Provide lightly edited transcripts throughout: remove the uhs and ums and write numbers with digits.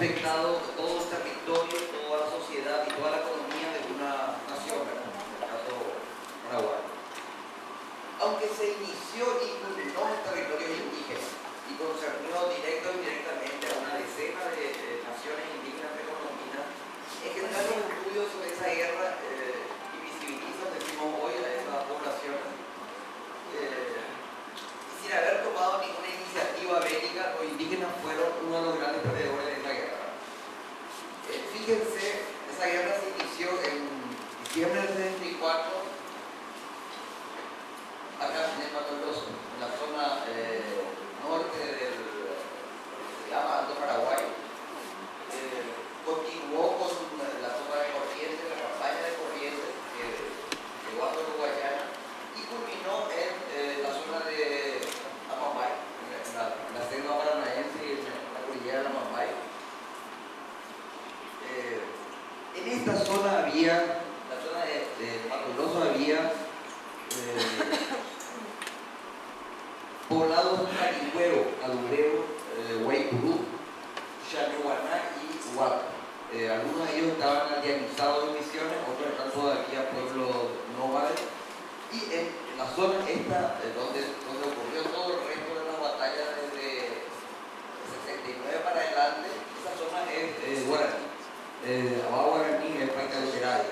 afectado todo el territorio, toda la sociedad y toda la economía de una nación, ¿verdad? En este caso Paraguay. Aunque se inició y culminó en territorios indígenas y concernió directo o indirectamente a una decena de naciones indígenas precolombinas, en general los estudios sobre esa guerra invisibilizan, decimos hoy, a esas poblaciones. Sin haber tomado ninguna iniciativa bélica, los indígenas fueron uno de los grandes perdedores de esta guerra. Fíjense, esa guerra se inició en diciembre del 74, acá en el Mato Grosso, en la zona norte del lo que se llama Alto Paraguay. Continuó con la toma de Corrientes, la campaña de Corrientes, que llegó hasta Uruguayana, y culminó en la zona de Amambay, en la selva paranaense y en la cordillera de Amambay. En esta zona había, la zona de Mato Grosso había poblados Carihuero, Alureo, Guaycurú, Chañuaná y Huaca. Algunos de ellos estaban aldeanizados en Misiones, otros están todavía pueblos nómades. Y en la zona esta, donde ocurrió todo el resto de las batallas desde el 69 para adelante, esa zona es guaraní. Abajo guaraní es Paitaluquerá.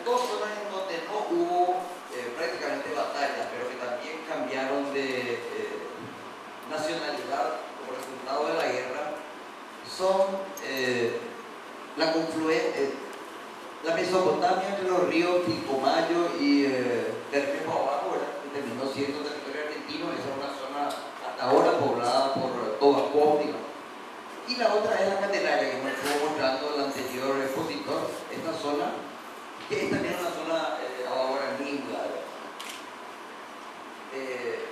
Dos zonas en donde no hubo prácticamente batallas, pero que también cambiaron de nacionalidad como resultado de la guerra, son la confluencia, la Mesopotamia entre los ríos Pilcomayo y Bermejo abajo, ¿verdad? Que terminó siendo territorio argentino. Esa es una zona hasta ahora poblada por Tobacuó, y la otra es la Candelaria, que me estuvo mostrando el anterior expositor, esta zona, que es también una zona ahora linda.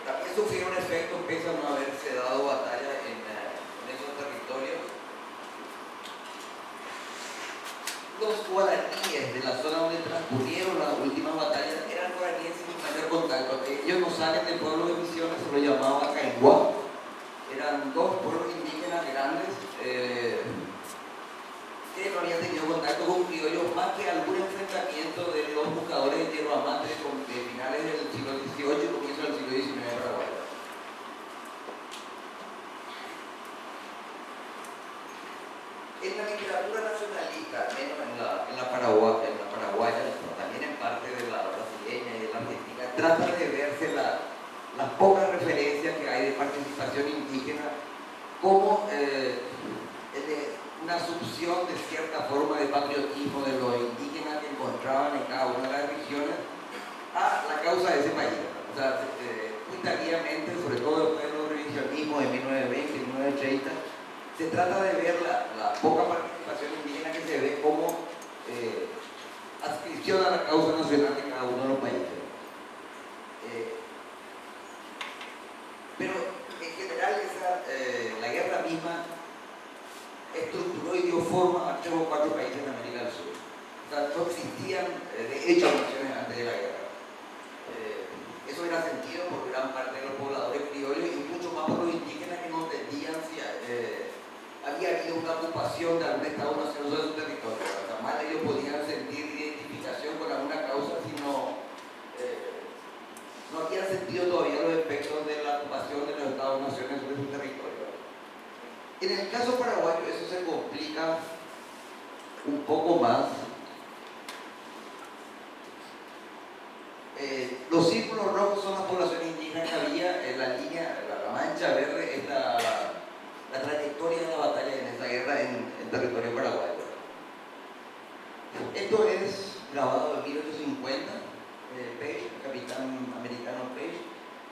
También sufrieron efectos pese a no haberse dado batalla en esos territorios. Los guaraníes de la zona donde transcurrieron las últimas batallas eran guaraníes sin mayor contacto. Ellos no salen del pueblo de Misiones, se lo llamaba Cainguá. Eran dos pueblos indígenas grandes que no habían tenido contacto con criollos más que algún enfrentamiento de los buscadores de tierra amante de finales del siglo XVIII y comienzo del siglo XIX en Paraguay. En la literatura nacionalista, al menos en la paraguaya, también en parte de la brasileña y de la argentina, trata de verse las pocas referencias que hay de participación indígena como una asunción de cierta forma de patriotismo de los indígenas que encontraban en cada una de las regiones a la causa de ese país. O sea, muy tardíamente, sobre todo después del revisionismo de 1920 y 1930, se trata de ver la poca participación indígena que se ve como adscripción a la causa nacional de cada uno de los países. Pero en general la guerra misma estructuró y dio forma a 3 o 4 países en América del Sur. O sea, no existían de hecho naciones antes de la guerra. Eso era sentido por gran parte de los pobladores criollos y mucho más por los indígenas que no entendían si había habido una ocupación de algún Estado-nación sobre su territorio. Jamás ellos podían sentir identificación con alguna causa, sino no habían sentido todavía los efectos de la ocupación de los Estados-naciones sobre su territorio. En el caso paraguayo eso se complica un poco más. Los círculos rojos son las poblaciones indígenas que había en la línea, la mancha verde es la trayectoria de la batalla en esta guerra en territorio paraguayo. Esto es grabado en 1850, Page, capitán americano Page,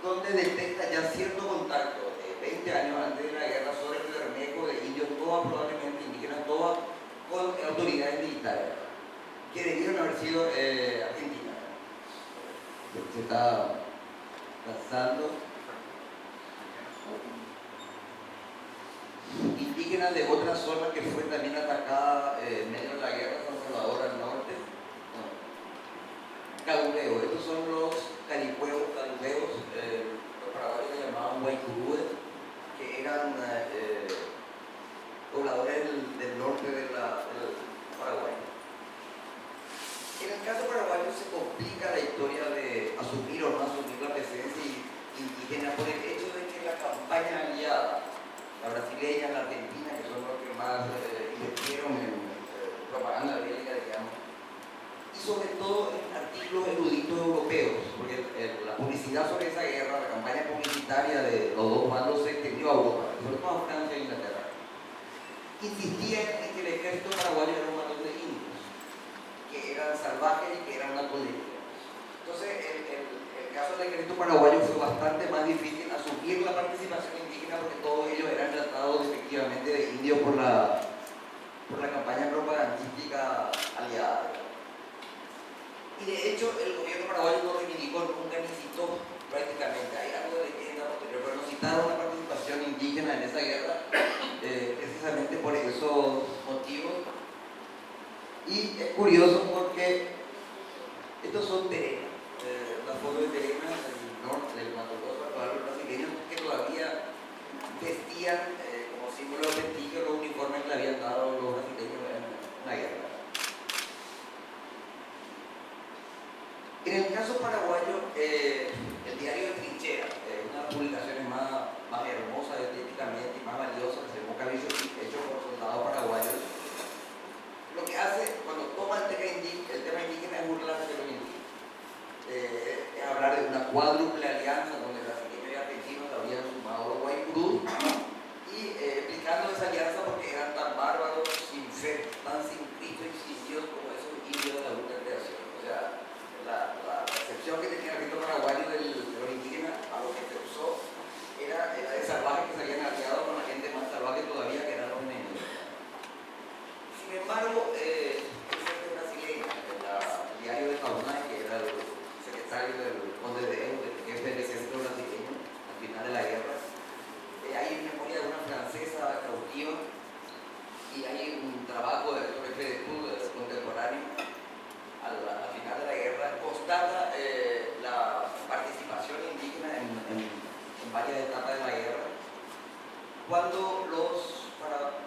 donde detecta ya cierto contacto 20 años antes de la guerra sobre el Bermejo de indios, todas probablemente indígenas, todas con autoridades militares, que debieron haber sido argentinas. Se está pasando. Indígenas de otra zona que fue también atacada en medio de la guerra, San Salvador al norte. Calureo, estos son los carihueos, los paraguayos que llamaban Guaycurúes, que eran pobladores la brasileña, la argentina, que son los que más invirtieron en propaganda bélica, digamos, y sobre todo en artículos eruditos europeos, porque la publicidad sobre esa guerra, la campaña publicitaria de los dos bandos se extendió a Europa, sobre todo a Francia e Inglaterra. Insistían en que el ejército paraguayo era un montón de indios, que eran salvajes y que eran una colonia. Entonces, el caso del ejército paraguayo fue bastante más difícil asumir la participación indígena porque todos ellos eran tratados efectivamente de indios por la campaña propagandística aliada. Y de hecho, el gobierno paraguayo no reivindicó nunca ni citó prácticamente. Hay algo de leyenda posterior, pero no citaron la participación indígena en esa guerra precisamente por esos motivos. Y es curioso porque estos son terenas, las fotos de terenas del norte, del Mato Grosso, para los brasileños que todavía vestían como símbolo de prestigio los uniformes que le habían dado los brasileños en la guerra. En el caso paraguayo, el diario de Trinchera, una de las publicaciones más hermosas estéticamente y más valiosas que se busca hecho por soldados paraguayos, lo que hace cuando toma el tema indígena es burlarse de los indígenas. Es hablar de una cuádruple alianza donde brasileños y argentinos habían sumado los Guaycurú y explicando esa alianza porque eran tan bárbaros, sin fe, tan sin Cristo y sin Dios como esos indios de la última creación. O sea, la percepción que tenía el ejército paraguayo de los indígenas a lo que se usó era de salvajes que se habían aliado con la gente más salvaje todavía que eran los enemigos. Sin embargo, el presidente brasileño, el diario de Caunay, que era el secretario del conde de Evo, el jefe del ejército brasileño al final de la guerra, hay memoria de una francesa cautiva y hay un trabajo de Héctor F. de Tour, contemporáneo, al final de la guerra, constata la participación indígena en varias etapas de la guerra. Cuando los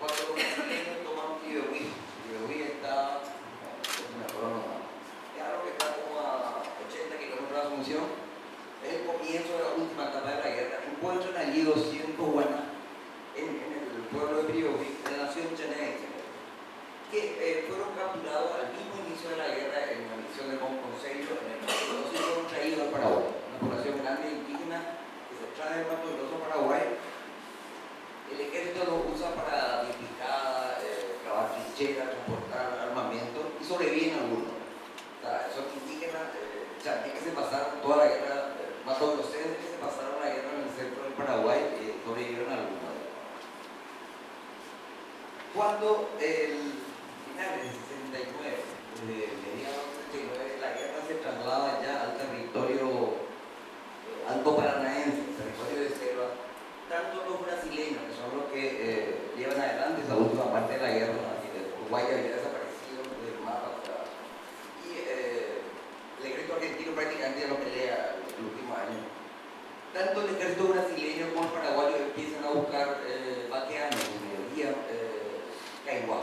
brasileños toman Piauí está, no me acuerdo nomás, es algo que está como a 80 kilómetros de Asunción, es el comienzo de la última etapa de la guerra. Encuentran allí 200 guanas en el pueblo de Piauí, en la nación Chanense, que fueron capturados al mismo inicio de la guerra en la misión de Monconsejo, en el Mato Grosso, y fueron traídos al Paraguay. Una población grande indígena que se trae del Mato Grosso a Paraguay. El ejército lo usa para disparar, cavar trincheras, transportar armamento y sobreviven algunos. O sea, esos indígenas que se pasaron toda la guerra, Mato Grossenses que se pasaron la guerra en el centro del Paraguay, sobrevivieron algunos. Cuando finales del 69, mediados del 69, la guerra se traslada ya al territorio alto paranaense, territorio de selva, tanto los brasileños, que son los que llevan adelante esa última parte de la guerra, Uruguay había desaparecido del mapa, y el ejército argentino prácticamente ya no pelea en el último año. Tanto el ejército brasileño como el paraguayo empiezan a buscar vaqueanos, en mayoría Caihuá.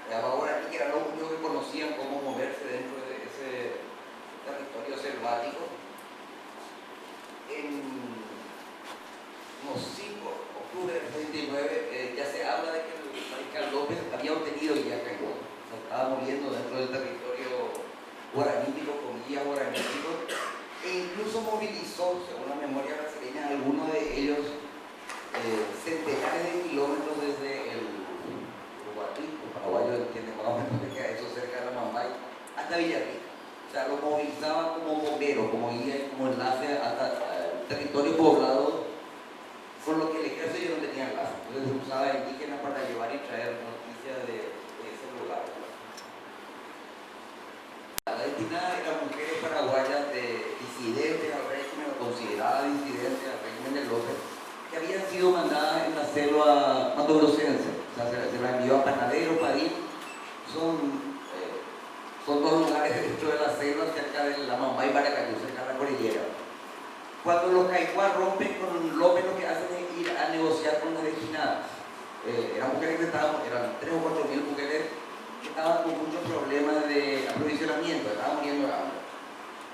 Ahora que eran los únicos que conocían cómo moverse dentro de ese territorio selvático. En unos 5 de octubre del 69 ya se habla de que el mariscal López había obtenido ya Caihuá. Se estaba moviendo dentro del territorio guaranítico, comillas guaranítico, e incluso movilizó, según la memoria brasileña, algunos de ellos centenares de kilómetros desde el paraguayo entiende más o menos que queda eso cerca de la Mambay, hasta Villarrica. O sea, lo movilizaba como bombero, como guía, como enlace hasta el territorio poblado, con lo que el ejército no tenía enlace. Entonces se usaba indígenas para llevar y traer noticias de ese lugar. La destinada eran mujeres paraguayas de disidentes al régimen, o consideradas disidentes al régimen de López, que habían sido mandadas en la selva matogrossense. O sea, se la envió a Panadero, París. Son dos lugares dentro de la selva, cerca de la Mambay y Maracayú, cerca de la cordillera. Cuando los caihuás rompen con López, lo que hacen es ir a negociar con las destinadas. Eran mujeres que estaban, eran 3 o 4 mil mujeres que estaban con muchos problemas de aprovisionamiento, estaban muriendo de hambre.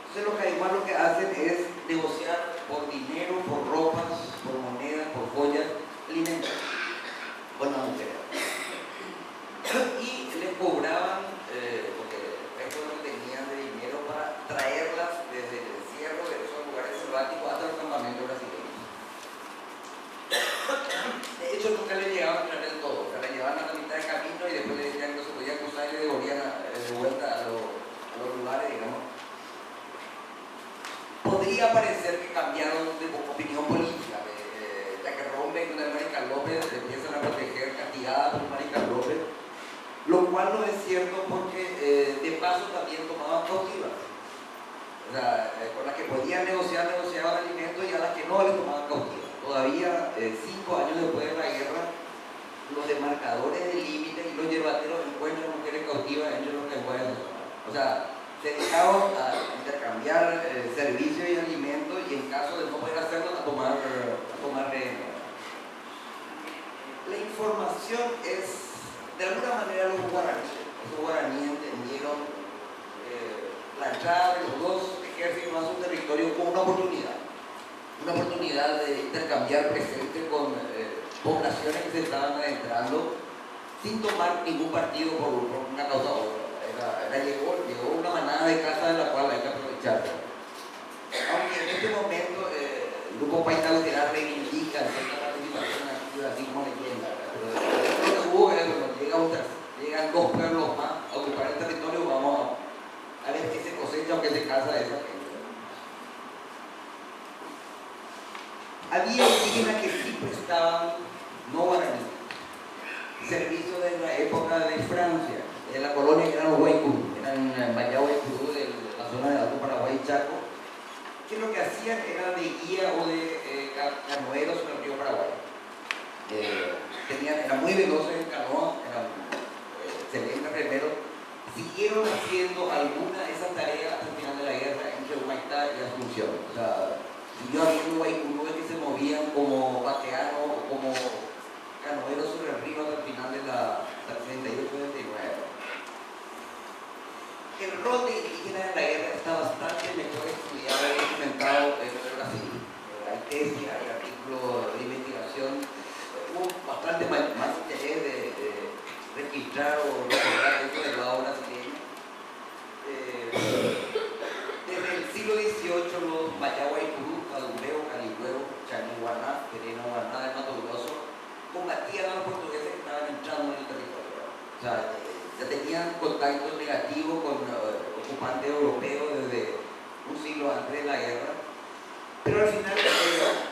Entonces los caihuás lo que hacen es negociar por dinero, por ropas, por monedas, por joyas, alimentos. hecho nunca le llegaban a entrar del todo, o sea, le llevaban a la mitad de camino y después le decían que no se podía cruzar y le devolvían de vuelta a los lugares, digamos. Podría parecer que cambiaron de opinión política, ya que rompen con el Mariscal López, empiezan a proteger, castigada por Mariscal López, lo cual no es cierto porque de paso también tomaban cautivas. O sea, con las que podían negociaban alimentos y a las que no les tomaban cautivas. Todavía, 5 años después de la guerra, los demarcadores de límite y los yerbateros encuentran mujeres cautivas entre los que pueden tomar. O sea, se dejaron a intercambiar servicios y alimentos y en caso de no poder hacerlo, a tomar rehenes. La información es, de alguna manera, los guaraníes entendieron la entrada de los dos ejércitos a su territorio como una oportunidad de intercambiar presente con poblaciones que se estaban adentrando sin tomar ningún partido por una causa u otra. Llegó una manada de casas de la cual hay que aprovechar. Aunque en este momento el grupo Paitauterá reivindica cierta participación activa, así como leyenda, pero lo que hubo es cuando llegan 2 pueblos más a ocupar el territorio, vamos a ver qué se cosecha o qué se casa de esa gente. Había indígenas que sí prestaban, no guaraníes, servicio de la época de Francia, de la colonia que eran los Guaycurú, eran Bayá Guaycurú de la zona de Alto Paraguay y Chaco, que lo que hacían era de guía o de canoeros en el río Paraguay. Eran muy veloces en canoa, eran excelentes remeros, siguieron haciendo alguna de esas tareas hasta el final de la guerra entre Humaitá y Asunción. O sea, siguió habiendo Guaycurúes que se movían como vaqueanos o como canoeros sobre el río hasta el final de la 38-39. El rol de indígenas en la guerra está bastante mejor estudiado y documentado en el Brasil. Hay tesis, hay artículos de investigación, hubo bastante más interés de registrar o recordar esto del lado brasileño. Desde el siglo XVIII los Bayá Guaycurú, Cadumbreo, Caligüero, Chaniguaná, Perena Guaná de Mato Grosso combatían a los portugueses que estaban entrando en el territorio. O sea, ya tenían contacto negativo con ocupantes europeos desde un siglo antes de la guerra, pero al final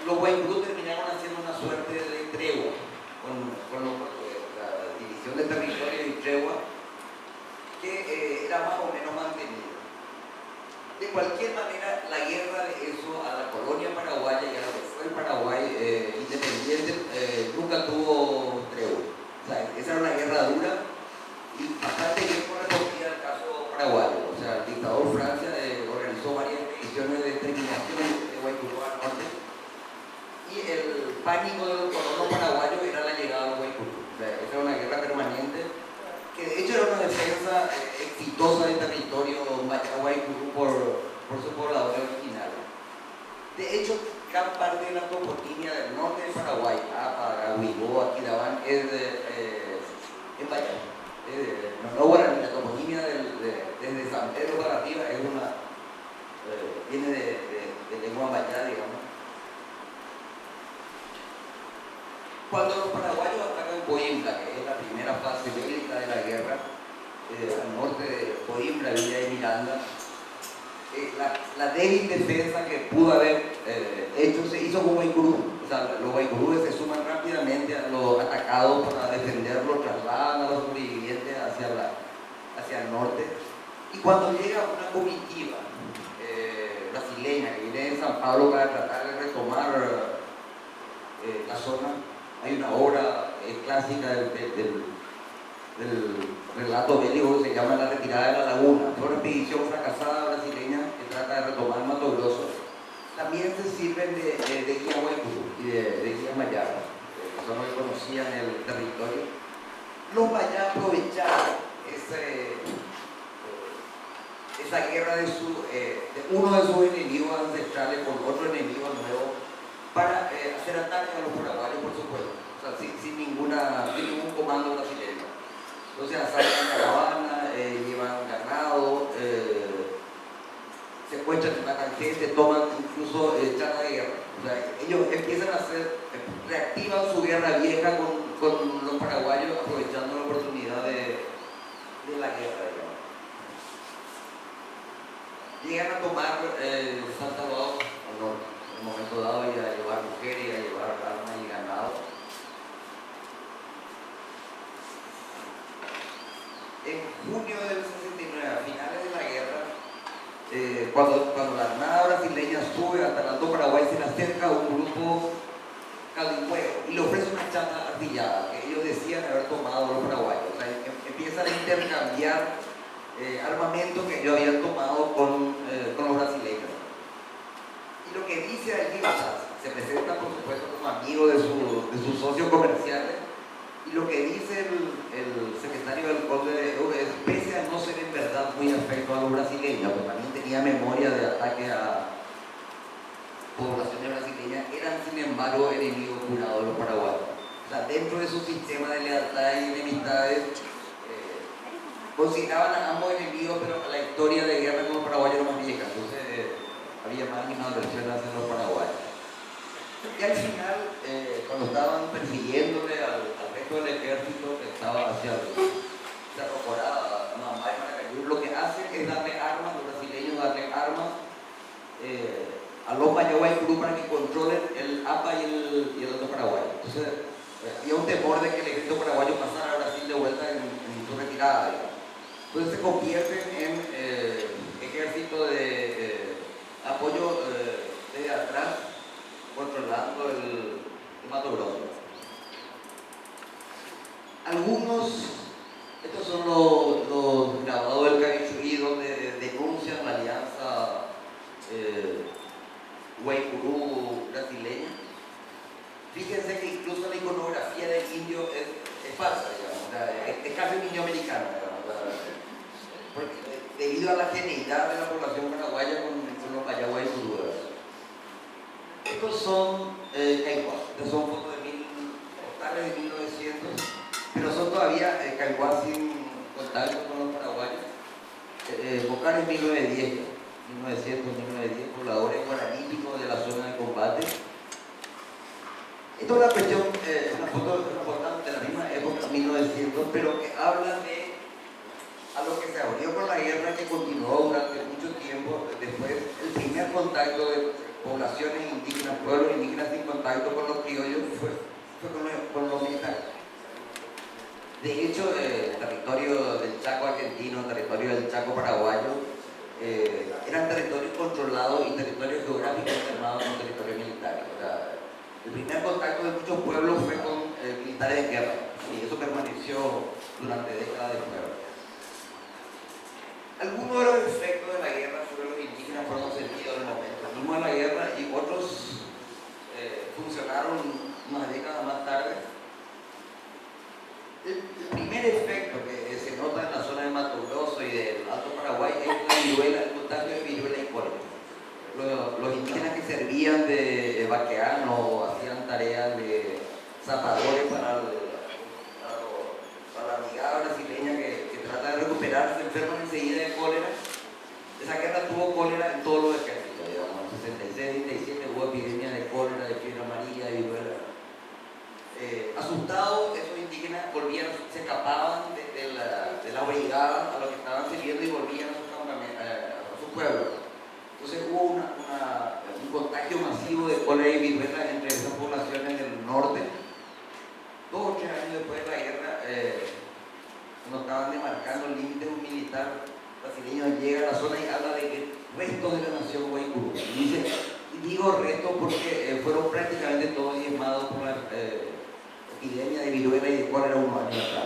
los Guaycurú terminaron haciendo una suerte de tregua con los portugueses, la división de territorio y tregua que era más o menos mantenida. De cualquier manera, la guerra de eso a la colonia paraguaya y a lo que fue el Paraguay independiente nunca tuvo tregua. O sea, esa era una guerra dura y bastante bien correspondía al caso paraguayo. O sea, el dictador Francia organizó varias expediciones de exterminación de Guaycurú al norte y el pánico de los colonos paraguayos era la llegada de los Guaycurú. O sea, esa era una guerra permanente que de hecho era una defensa exitosa del territorio Guaycurú por sus pobladores originales. De hecho, gran parte de la toponimia del norte de Paraguay, Apa, Huigó, Aquidabán, es en Bayá. No guaraní, la toponimia desde San Pedro para arriba es viene de lengua Bayá, digamos. Cuando los paraguayos atacan Coimbra, que es la primera fase bélica de la guerra, al norte de Coimbra, Villa de Miranda, la débil defensa que pudo haber hecho se hizo con Guaycurú. O sea, los Guaycurúes se suman rápidamente a los atacados para defenderlos, trasladan a los sobrevivientes hacia el norte. Y cuando llega una comitiva brasileña que viene de San Pablo para tratar de retomar la zona, hay una obra clásica del relato bélico que se llama La retirada de la laguna. Es una expedición fracasada brasileña que trata de retomar Mato Grosso. También se sirven de guía Guaycurú y de guía Mayara, que son los que conocían el territorio. Los Mayá aprovecharon esa guerra de uno de sus enemigos ancestrales con otro enemigo nuevo para hacer ataques a los paraguayos, por supuesto, o sea, sin ningún comando brasileño. Entonces asaltan caravana, llevan ganado, se secuestran y matan gente, toman incluso charla de guerra. O sea, ellos empiezan a hacer, reactivan su guerra vieja con los paraguayos, aprovechando la oportunidad de la guerra, digamos. Llegan a tomar San Salvador al norte, en un momento dado, y a llevar mujeres, y a llevar armas y ganado. En junio del 69, a finales de la guerra, cuando la Armada brasileña sube hasta el Alto Paraguay, se le acerca a un grupo calingüero y le ofrece una chata artillada que ellos decían haber tomado los paraguayos. O sea, empiezan a intercambiar armamento que ellos habían tomado con los brasileños. Y lo que dice allí, o sea, se presenta por supuesto como amigo de sus socios comerciales, y lo que dice el secretario del Conde de Eure es, pese a no ser en verdad muy afecto a los brasileños, porque también tenía memoria de ataque a poblaciones brasileñas, eran sin embargo enemigos jurados de los paraguayos. O sea, dentro de su sistema de lealtad y enemistades, consideraban a ambos enemigos, pero la historia de guerra con los paraguayos era más vieja, entonces había más animadversión hacia los paraguayos. Y al final, cuando estaban persiguiéndole al resto del ejército que estaba hacia Cerro Corada, Mamay, Maracayú, lo que hacen es darle armas, los brasileños darle armas a los Mayaguay Cruz para que controlen el APA y el Alto Paraguay. Entonces, había un temor de que el ejército paraguayo pasara a Brasil de vuelta en su retirada, digamos. Entonces se convierten en ejército de apoyo desde atrás, controlando el Mato Grosso. Estos son los grabados del Cabichuí, donde denuncian la alianza Guaycurú brasileña. Fíjense que incluso la iconografía del indio es falsa, digamos, o sea, es casi un niño americano, digamos, porque debido a la genialidad de la población paraguaya con los Mayaguay Guaycurú. Estos son caiguás, estas son fotos postales de 1900, pero son todavía caiguás sin contacto con los paraguayos. Bocares 1910, 1910, pobladores guaraníticos de la zona de combate. Esto es una cuestión, una foto de la misma época, 1900, pero que habla de a lo que se abrió con la guerra, que continuó durante mucho tiempo. Después, el primer contacto de poblaciones indígenas, pueblos indígenas sin contacto con los criollos, fue con los militares. De hecho, el territorio del Chaco argentino, el territorio del Chaco paraguayo, eran territorios controlados y territorios geográficos armados con territorios militares. O sea, el primer contacto de muchos pueblos fue con militares de guerra, y eso permaneció durante décadas después. Algunos de los efectos de la guerra sobre los indígenas fueron sentidos en el momento mismo de la guerra, y otros funcionaron unas décadas más tarde. El primer efecto que se nota en la zona de Mato Grosso y del Alto Paraguay es la viruela, el contagio de viruela y cólera. Los indígenas que servían de vaqueanos o hacían tareas de zapadores para la brigada brasileña que trata de recuperarse, se enferman enseguida de cólera. Esa guerra tuvo cólera en todos los ejércitos, digamos. En 66, 67 hubo epidemias de cólera, de fiebre amarilla, de viruela. Asustados, esos indígenas volvían, se escapaban de la brigada a los que estaban sirviendo y volvían a su pueblo. Entonces hubo un contagio masivo de cólera y viruela entre esas poblaciones del norte. 2 o 3 años después de la guerra, cuando estaban demarcando el límite, un militar brasileño llega a la zona y habla de que restos de la nación Guaycurú. Y digo restos porque fueron prácticamente todos diezmados por la epidemia de viruela y de cólera unos años atrás.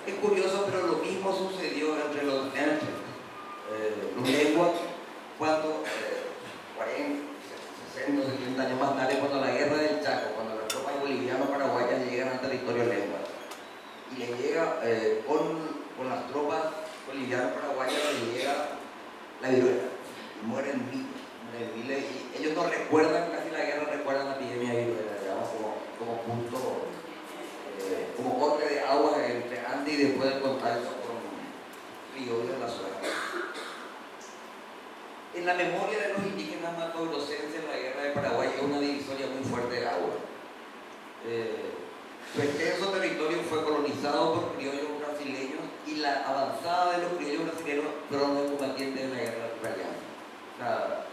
Es curioso, pero lo mismo sucedió entre los lenguas cuando 40, 60, 70 años más tarde, cuando la guerra del Chaco, cuando las tropas bolivianas paraguayas llegan al territorio lengua, y le llega con las tropas bolivianas paraguayas, le llega la viruela y mueren miles, y ellos no recuerdan casi la guerra, recuerdan la epidemia de viruela, digamos, como punto, como corte de agua entre antes y después del contacto con criollos en la zona. memoria de los indígenas matogroscenses en la guerra de Paraguay es una divisoria muy fuerte de agua. Su extenso territorio fue colonizado por criollos brasileños y la avanzada de los criollos brasileños fueron los combatientes de la guerra ucraniana. O sea,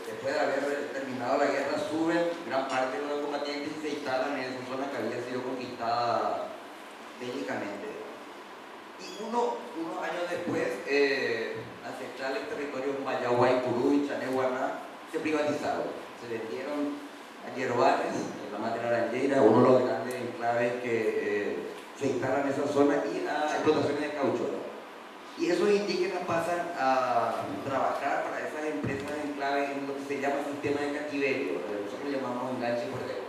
después de haber terminado la guerra, suben gran parte de los combatientes y se instalan en esa zona que había sido conquistada bélicamente. Y unos años después, ancestrales territorios Mayaguay, Purú y Chaneguaná se privatizaron. Se vendieron a Yerobanes, la Mata Laranjeira, uno de los grandes enclaves que se instalan en esa zona, y a explotaciones de caucho. Y esos indígenas pasan a trabajar para esas empresas de enclaves en lo que se llama sistema de cativerio. Nosotros le llamamos enganche por deuda.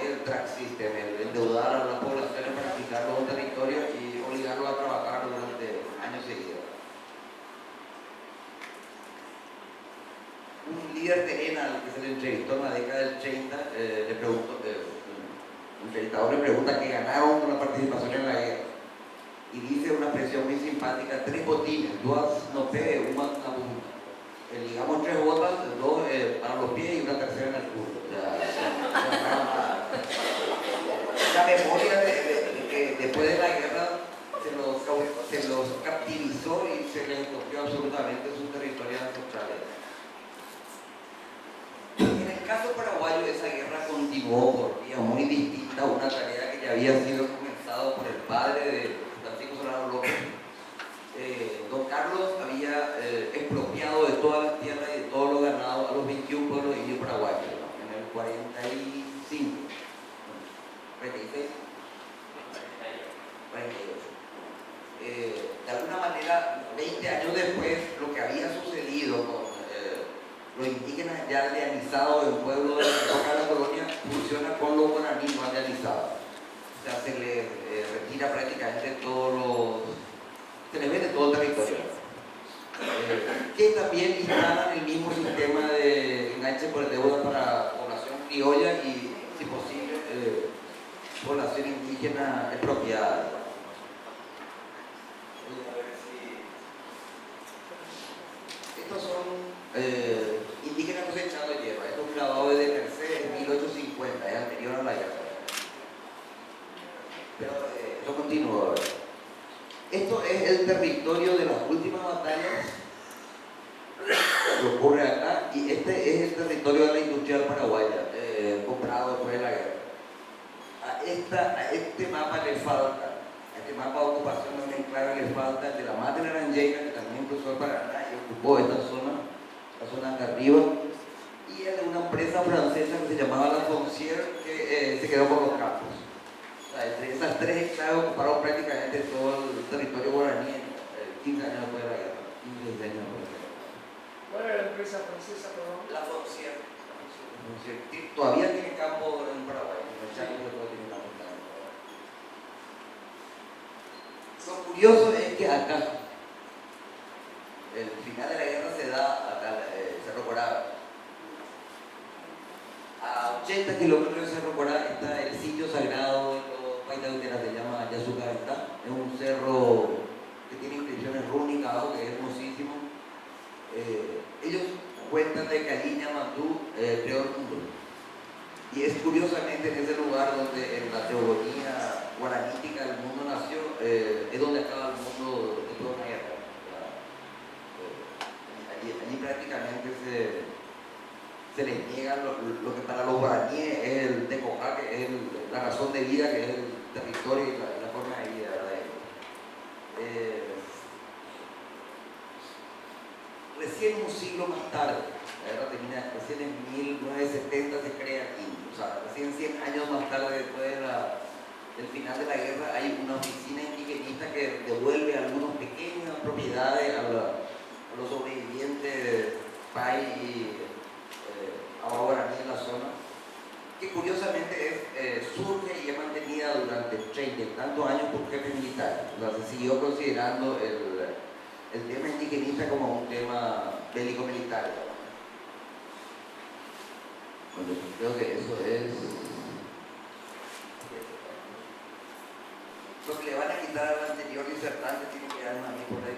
El track system, el endeudar a las poblaciones para quitarlos a un territorio y obligarlos a trabajar durante años seguidos. Un líder terrenal que se le entrevistó en la década del 30, le preguntó, el entrevistador le pregunta qué ganaron con la participación en la guerra. Y dice una expresión muy simpática: 3 botines, 2 nopé, una punta. Digamos 3 botas, 2 para los pies y una tercera en el culo. La memoria de que después de la guerra se los captivizó y se les copió absolutamente sus territorios ancestrales. En el caso paraguayo, esa guerra continuó por vía muy distinta, una tarea que ya había sido comenzado por el padre de Francisco Solano López. Don Carlos había expropiado de todas las tierras y de todos los ganados a los 21 pueblos indios paraguayos, ¿no? En el 45, 46, 48. De alguna manera, 20 años después, lo que había sucedido con los indígenas ya aldeanizados del pueblo de la colonia funciona con los guaraníes no aldeanizados. O sea, se les retira prácticamente se les vende todo el territorio. Que también instalan el mismo sistema de enganche por deuda para población criolla y, si posible, población indígena expropiada. Estos son indígenas cosechados de hierba. Esto es un grabado de Mercedes de 1850, es anterior a la guerra. Pero yo continúo ahora. Esto es el territorio de las últimas batallas que ocurre acá, y este es el territorio de la industrial paraguaya, comprado después de la guerra. A este mapa le falta, a este mapa de ocupación de un enclave le falta el de la Mata Laranjeira, que también cruzó el Paraná y ocupó esta zona, la zona de arriba, y el de una empresa francesa que se llamaba La Foncière, que se quedó con los campos. Entre esas 3 enclaves ocuparon prácticamente todo el territorio guaraní 15 años después de la guerra. 15 años después de la guerra. ¿Cuál era la empresa francesa, perdón? La Foncière. Todavía tiene campo en Paraguay. En el Chaco todavía tiene campo en Paraguay. Lo curioso es que acá, el final de la guerra se da acá, Cerro Corá. A 80 kilómetros de Cerro Corá está el sitio sagrado de los Paitahuiteras, se llama Yasucaventá. Es un cerro que tiene inscripciones rúnicas abajo, que es hermosísimo. Ellos cuentan de que allí Ñamatú creó el mundo. Y es curiosamente en ese lugar donde en la teogonía guaranítica el mundo nació, es donde acaba el mundo de toda una guerra. Allí prácticamente se les niega lo que para los guaraníes es el tecojá, que es la razón de vida, que es el territorio y la forma de vida, ¿verdad? Recién un siglo más tarde, la guerra termina, recién en 1970 se crea aquí, o sea, recién 100 años más tarde después del final de la guerra hay una oficina indigenista que devuelve algunas pequeñas propiedades a los sobrevivientes de Pai y guaraní en la zona, que curiosamente surge y es mantenida durante 30 y tantos años por jefes militares. O sea, se siguió considerando el tema indigenista como un tema bélico-militar. Bueno, creo que eso es lo que le van a quitar al anterior disertante, tiene que darme a mí por ahí.